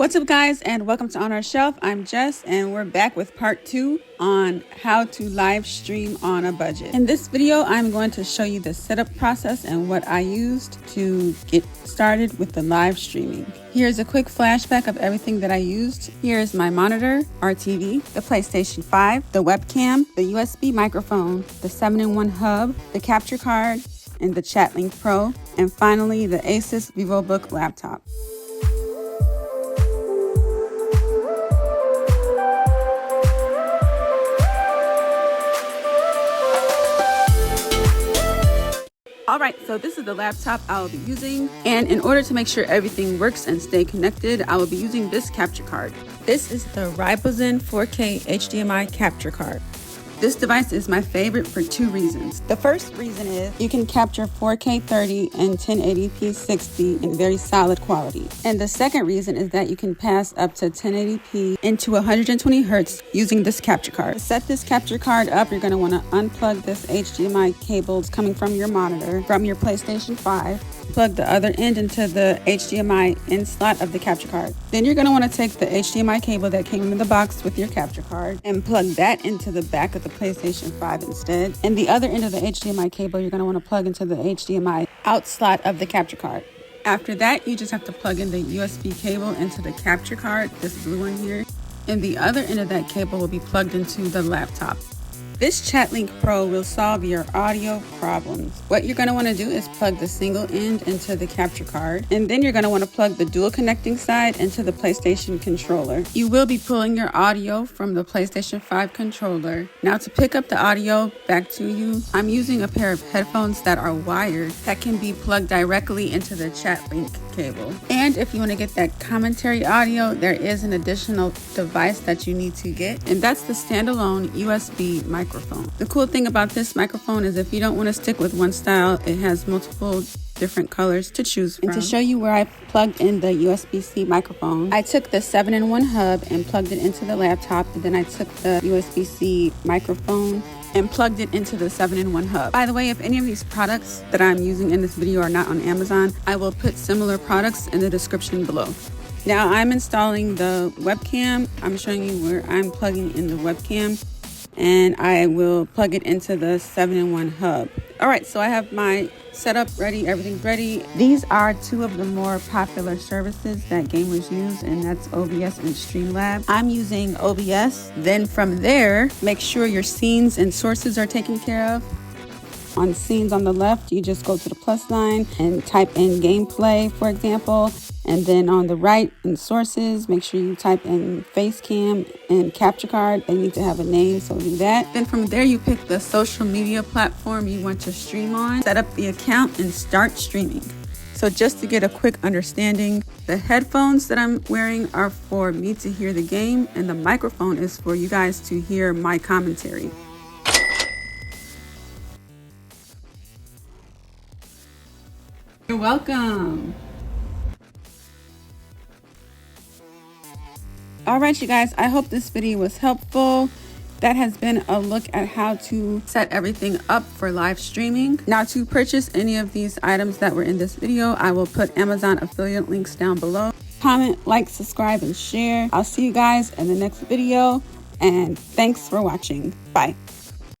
What's up, guys, and welcome to On Our Shelf. I'm Jess, and we're back with part 2 on how to live stream on a budget. In this video, I'm going to show you the setup process and what I used to get started with the live streaming. Here's a quick flashback of everything that I used. Here's my monitor, our TV, the PlayStation 5, the webcam, the USB microphone, the 7-in-1 hub, the capture card, and the ChatLink Pro, and finally the Asus VivoBook laptop. Alright, so this is the laptop I will be using, and in order to make sure everything works and stay connected, I will be using this capture card. This is the Ryzen 4K HDMI capture card. This device is my favorite for two reasons. The first reason is you can capture 4K 30 and 1080p 60 in very solid quality. And the second reason is that you can pass up to 1080p into 120 Hz using this capture card. To set this capture card up, you're going to want to unplug this HDMI cables coming from your monitor from your PlayStation 5. Plug the other end into the HDMI in slot of the capture card. Then you're going to want to take the HDMI cable that came in the box with your capture card and plug that into the back of the PlayStation 5 instead. And the other end of the HDMI cable, you're going to want to plug into the HDMI out slot of the capture card. After that, you just have to plug in the USB cable into the capture card, this blue one here, and the other end of that cable will be plugged into the laptop. This ChatLink Pro will solve your audio problems. What you're going to want to do is plug the single end into the capture card, and then you're going to want to plug the dual connecting side into the PlayStation controller. You will be pulling your audio from the PlayStation 5 controller. Now, to pick up the audio back to you, I'm using a pair of headphones that are wired that can be plugged directly into the ChatLink cable. And if you want to get that commentary audio, there is an additional device that you need to get, and that's the standalone USB microphone. The cool thing about this microphone is if you don't want to stick with one style, it has multiple different colors to choose from. And to show you where I plugged in the USB-C microphone, I took the 7-in-1 hub and plugged it into the laptop, and then I took the USB-C microphone and plugged it into the 7-in-1 hub. By the way, if any of these products that I'm using in this video are not on Amazon, I will put similar products in the description below. Now I'm installing the webcam. I'm showing you where I'm plugging in the webcam, and I will plug it into the 7-in-1 hub. Alright, so I have my setup ready, everything's ready. These are two of the more popular services that gamers use, and that's OBS and Streamlabs. I'm using OBS. Then from there, make sure your scenes and sources are taken care of. On scenes on the left, you just go to the plus sign and type in gameplay, for example. And then on the right, in sources, make sure you type in face cam and capture card. They need to have a name, so do that. Then from there, you pick the social media platform you want to stream on, set up the account, and start streaming. So just to get a quick understanding, the headphones that I'm wearing are for me to hear the game, and the microphone is for you guys to hear my commentary. You're welcome. Alright, you guys, I hope this video was helpful. That has been a look at how to set everything up for live streaming. Now, to purchase any of these items that were in this video, I will put Amazon affiliate links down below. Comment, like, subscribe, and share. I'll see you guys in the next video, and thanks for watching. Bye.